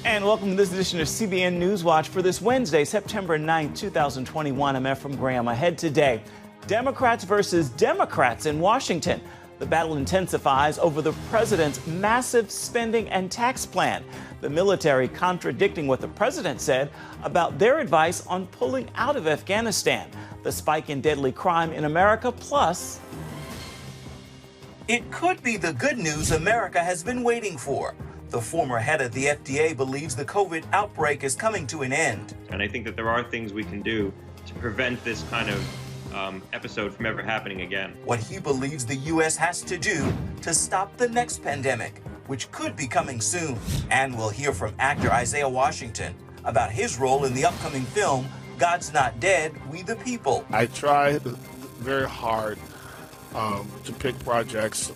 And welcome to this edition of CBN NewsWatch for this Wednesday, September 9th, 2021. I'm Ephraim Graham. Ahead today, Democrats versus Democrats in Washington. The battle intensifies over the president's massive spending and tax plan. The military contradicting what the president said about their advice on pulling out of Afghanistan. The spike in deadly crime in America, plus it could be the good news America has been waiting for. The former head of the FDA believes the COVID outbreak is coming to an end. And I think that there are things we can do to prevent this kind of episode from ever happening again. What he believes the U.S. has to do to stop the next pandemic, which could be coming soon. And we'll hear from actor Isaiah Washington about his role in the upcoming film, God's Not Dead, We the People. I tried very hard to pick projects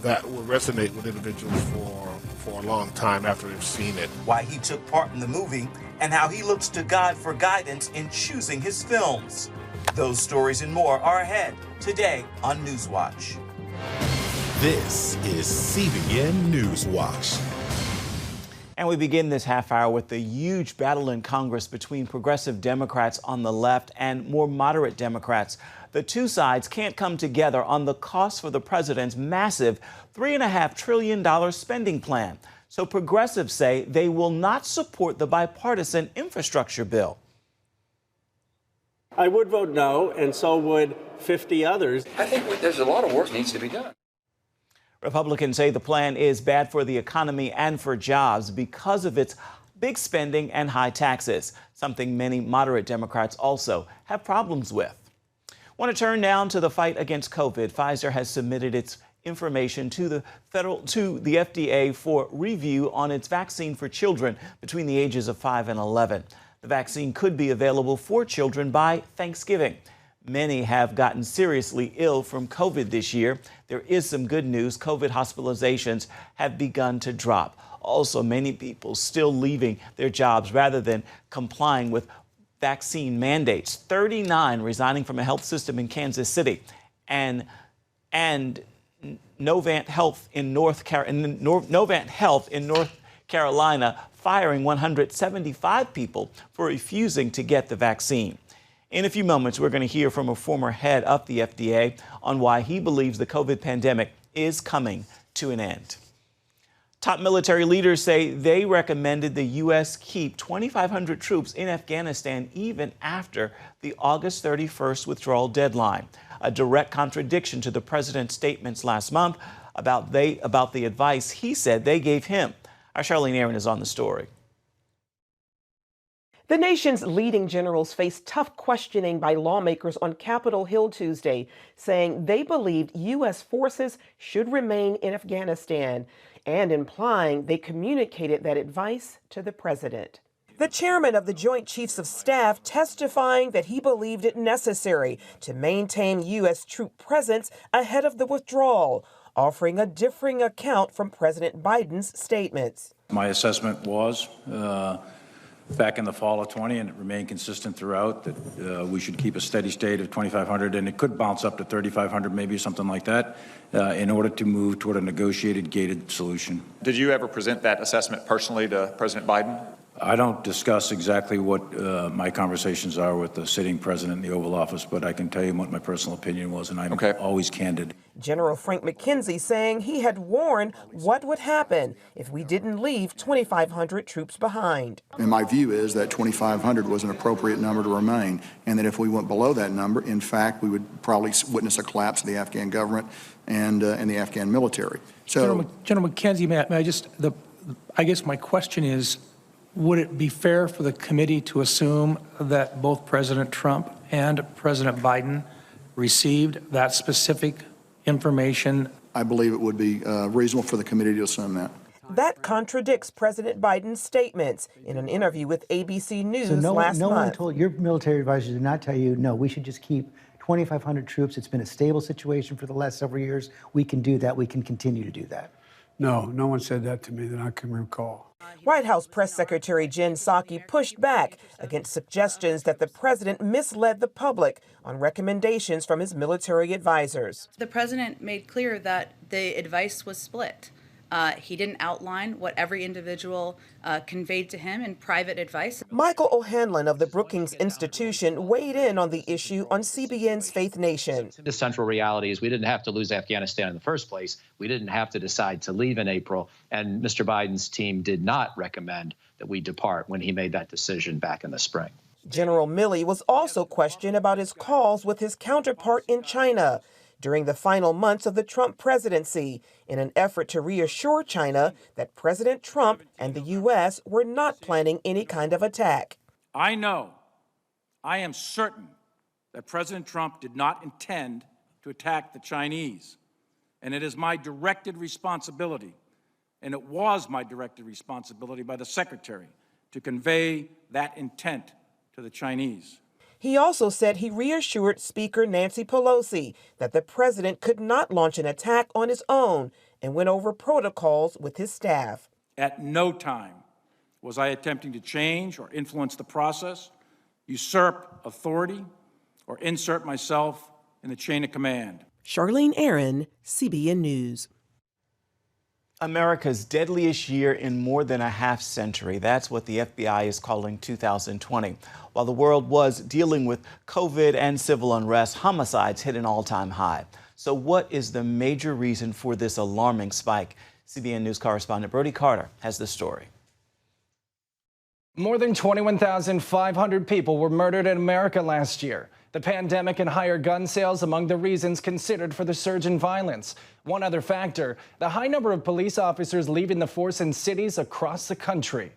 that will resonate with individuals for a long time after they've seen it. Why he took part in the movie and how he looks to God for guidance in choosing his films. Those stories and more are ahead today on Newswatch. This is CBN Newswatch. And we begin this half hour with the huge battle in Congress between progressive Democrats on the left and more moderate Democrats. The two sides can't come together on the cost for the president's massive $3.5 trillion spending plan. So progressives say they will not support the bipartisan infrastructure bill. I would vote no, and so would 50 others. I think there's a lot of work needs to be done. Republicans say the plan is bad for the economy and for jobs because of its big spending and high taxes, something many moderate Democrats also have problems with. Want to turn now to the fight against COVID. Pfizer has submitted its information to the FDA for review on its vaccine for children between the ages of 5 and 11. The vaccine could be available for children by Thanksgiving. Many have gotten seriously ill from COVID this year. There is some good news. COVID hospitalizations have begun to drop. Also, many people still leaving their jobs rather than complying with vaccine mandates. 39 resigning from a health system in Kansas City, and Novant Health in North Carolina firing 175 people for refusing to get the vaccine. In a few moments, we're going to hear from a former head of the FDA on why he believes the COVID pandemic is coming to an end. Top military leaders say they recommended the U.S. keep 2,500 troops in Afghanistan even after the August 31st withdrawal deadline, a direct contradiction to the president's statements last month about the advice he said they gave him. Our Charlene Aaron is on the story. The nation's leading generals faced tough questioning by lawmakers on Capitol Hill Tuesday, saying they believed U.S. forces should remain in Afghanistan and implying they communicated that advice to the president. The chairman of the Joint Chiefs of Staff testifying that he believed it necessary to maintain U.S. troop presence ahead of the withdrawal, offering a differing account from President Biden's statements. My assessment was back in the fall of 20, and it remained consistent throughout, that we should keep a steady state of 2,500, and it could bounce up to 3,500, maybe something like that, in order to move toward a negotiated, gated solution. Did you ever present that assessment personally to President Biden? I don't discuss exactly what my conversations are with the sitting president in the Oval Office, but I can tell you what my personal opinion was, and I'm always candid. General Frank McKenzie saying he had warned what would happen if we didn't leave 2,500 troops behind. And my view is that 2,500 was an appropriate number to remain, and that if we went below that number, in fact, we would probably witness a collapse of the Afghan government and the Afghan military. So, General McKenzie, may I just, I guess my question is, would it be fair for the committee to assume that both President Trump and President Biden received that specific information? I believe it would be reasonable for the committee to assume that. That contradicts President Biden's statements in an interview with ABC News last month. No one told, your military advisors did not tell you, no, we should just keep 2,500 troops. It's been a stable situation for the last several years. We can do that. We can continue to do that. No, no one said that to me that I can recall. White House Press Secretary Jen Psaki pushed back against suggestions that the president misled the public on recommendations from his military advisors. The president made clear that the advice was split. He didn't outline what every individual conveyed to him in private advice. Michael O'Hanlon of the Brookings Institution weighed in on the issue on CBN's Faith Nation. The central reality is we didn't have to lose Afghanistan in the first place. We didn't have to decide to leave in April. And Mr. Biden's team did not recommend that we depart when he made that decision back in the spring. General Milley was also questioned about his calls with his counterpart in China during the final months of the Trump presidency in an effort to reassure China that President Trump and the U.S. were not planning any kind of attack. I am certain that President Trump did not intend to attack the Chinese. And it is my directed responsibility, and it was my directed responsibility by the Secretary, to convey that intent to the Chinese. He also said he reassured Speaker Nancy Pelosi that the president could not launch an attack on his own and went over protocols with his staff. At no time was I attempting to change or influence the process, usurp authority, or insert myself in the chain of command. Charlene Aaron, CBN News. America's deadliest year in more than a half century. That's what the FBI is calling 2020. While the world was dealing with COVID and civil unrest, homicides hit an all-time high. So what is the major reason for this alarming spike? CBN News correspondent Brody Carter has the story. More than 21,500 people were murdered in America last year. The pandemic and higher gun sales among the reasons considered for the surge in violence. One other factor, the high number of police officers leaving the force in cities across the country.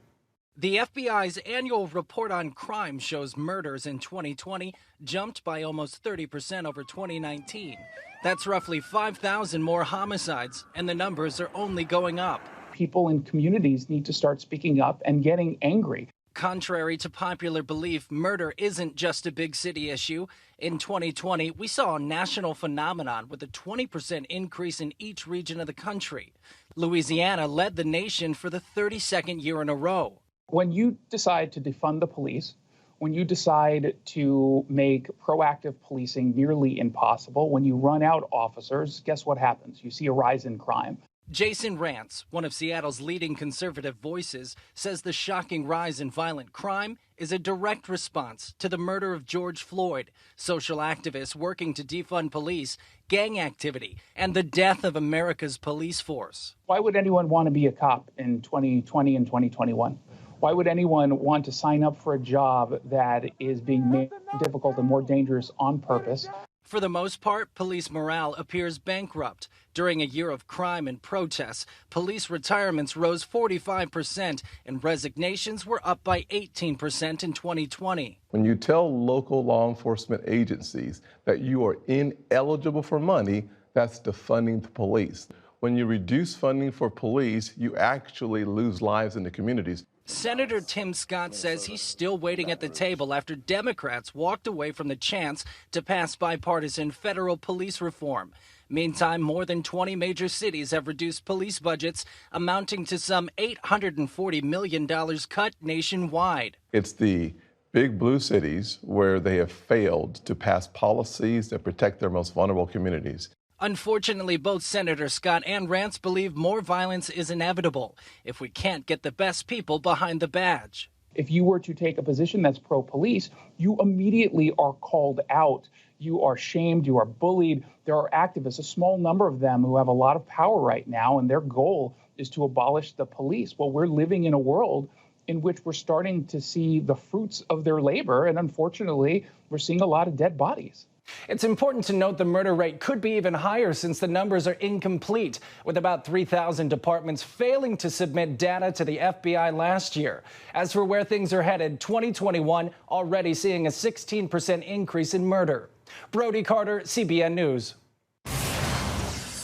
The FBI's annual report on crime shows murders in 2020 jumped by almost 30% over 2019. That's roughly 5,000 more homicides, and the numbers are only going up. People in communities need to start speaking up and getting angry. Contrary to popular belief, murder isn't just a big city issue. In 2020, we saw a national phenomenon with a 20% increase in each region of the country. Louisiana led the nation for the 32nd year in a row. When you decide to defund the police, when you decide to make proactive policing nearly impossible, when you run out officers, guess what happens? You see a rise in crime. Jason Rantz, one of Seattle's leading conservative voices, says the shocking rise in violent crime is a direct response to the murder of George Floyd, social activists working to defund police, gang activity, and the death of America's police force. Why would anyone want to be a cop in 2020 and 2021? Why would anyone want to sign up for a job that is being made difficult and more dangerous on purpose? For the most part, police morale appears bankrupt. During a year of crime and protests, police retirements rose 45% and resignations were up by 18% in 2020. When you tell local law enforcement agencies that you are ineligible for money, that's defunding the police. When you reduce funding for police, you actually lose lives in the communities. Senator Tim Scott says he's still waiting at the table after Democrats walked away from the chance to pass bipartisan federal police reform. Meantime, more than 20 major cities have reduced police budgets, amounting to some $840 million cut nationwide. It's the big blue cities where they have failed to pass policies that protect their most vulnerable communities. Unfortunately, both Senator Scott and Rantz believe more violence is inevitable if we can't get the best people behind the badge. If you were to take a position that's pro-police, you immediately are called out. You are shamed, you are bullied. There are activists, a small number of them, who have a lot of power right now, and their goal is to abolish the police. Well, we're living in a world in which we're starting to see the fruits of their labor, and unfortunately, we're seeing a lot of dead bodies. It's important to note the murder rate could be even higher since the numbers are incomplete, with about 3,000 departments failing to submit data to the FBI last year. As for where things are headed, 2021 already seeing a 16% increase in murder. Brody Carter, CBN News.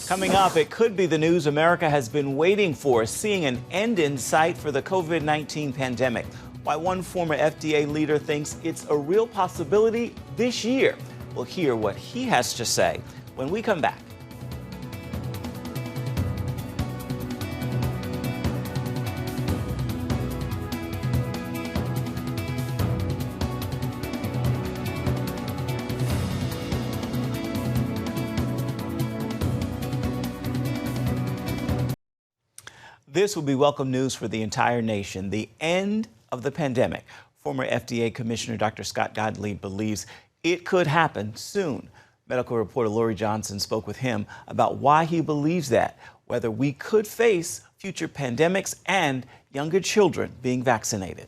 Coming up, it could be the news America has been waiting for, seeing an end in sight for the COVID-19 pandemic. Why one former FDA leader thinks it's a real possibility this year. We'll hear what he has to say when we come back. This will be welcome news for the entire nation. The end of the pandemic. Former FDA Commissioner Dr. Scott Gottlieb believes it could happen soon. Medical reporter Lori Johnson spoke with him about why he believes that, whether we could face future pandemics and younger children being vaccinated.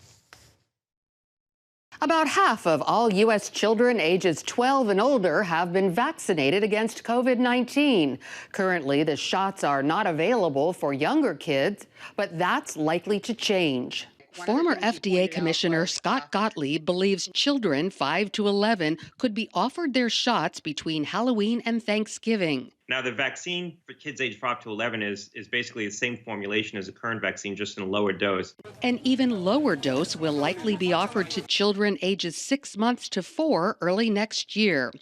About half of all U.S. children ages 12 and older have been vaccinated against COVID-19. Currently, the shots are not available for younger kids, but that's likely to change. Former FDA Commissioner Scott Gottlieb believes children 5 to 11 could be offered their shots between Halloween and Thanksgiving. Now, the vaccine for kids aged 5 to 11 is basically the same formulation as the current vaccine, just in a lower dose. An even lower dose will likely be offered to children ages 6 months to 4 early next year.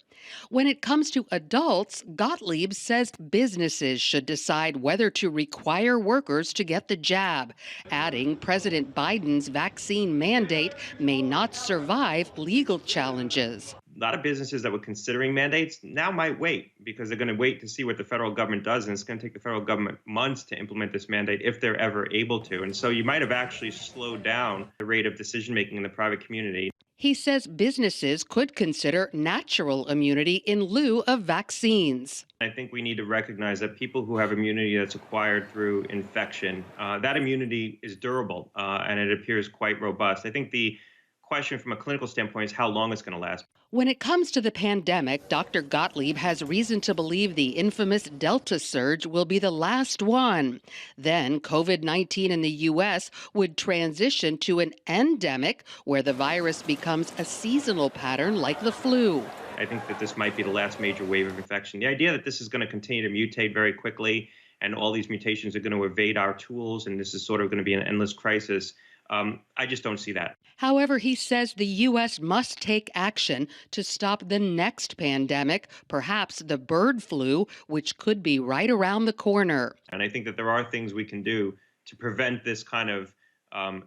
When it comes to adults, Gottlieb says businesses should decide whether to require workers to get the jab, adding President Biden's vaccine mandate may not survive legal challenges. A lot of businesses that were considering mandates now might wait because they're going to wait to see what the federal government does. And it's going to take the federal government months to implement this mandate if they're ever able to. And so you might have actually slowed down the rate of decision making in the private community. He says businesses could consider natural immunity in lieu of vaccines. I think we need to recognize that people who have immunity that's acquired through infection, that immunity is durable and it appears quite robust. I think the question from a clinical standpoint is how long it's going to last. When it comes to the pandemic, Dr. Gottlieb has reason to believe the infamous Delta surge will be the last one. Then COVID-19 in the U.S. would transition to an endemic, where the virus becomes a seasonal pattern like the flu. I think that this might be the last major wave of infection. The idea that this is going to continue to mutate very quickly and all these mutations are going to evade our tools and this is sort of going to be an endless crisis, I just don't see that. However, he says the U.S. must take action to stop the next pandemic, perhaps the bird flu, which could be right around the corner. And I think that there are things we can do to prevent this kind of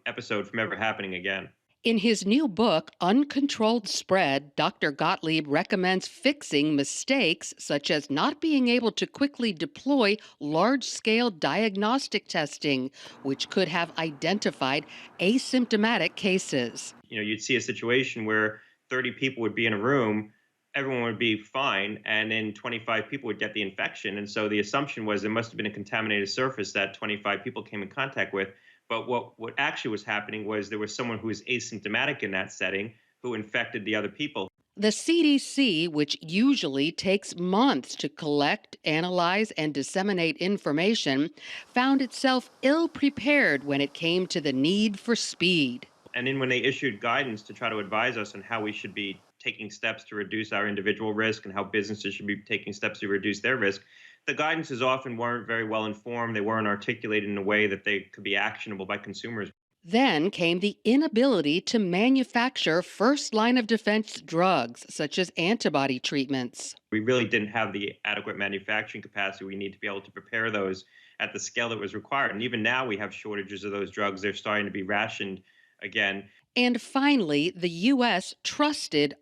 episode from ever happening again. In his new book, Uncontrolled Spread, Dr. Gottlieb recommends fixing mistakes such as not being able to quickly deploy large-scale diagnostic testing, which could have identified asymptomatic cases. You know, you'd see a situation where 30 people would be in a room, everyone would be fine, and then 25 people would get the infection. And so the assumption was there must have been a contaminated surface that 25 people came in contact with. But what actually was happening was there was someone who was asymptomatic in that setting who infected the other people. The CDC, which usually takes months to collect, analyze, and disseminate information, found itself ill-prepared when it came to the need for speed. And then when they issued guidance to try to advise us on how we should be taking steps to reduce our individual risk and how businesses should be taking steps to reduce their risk, the guidances often weren't very well informed. They weren't articulated in a way that they could be actionable by consumers. Then came the inability to manufacture first-line-of-defense drugs, such as antibody treatments. We really didn't have the adequate manufacturing capacity we need to be able to prepare those at the scale that was required. And even now we have shortages of those drugs. They're starting to be rationed again. And finally, the U.S. trusted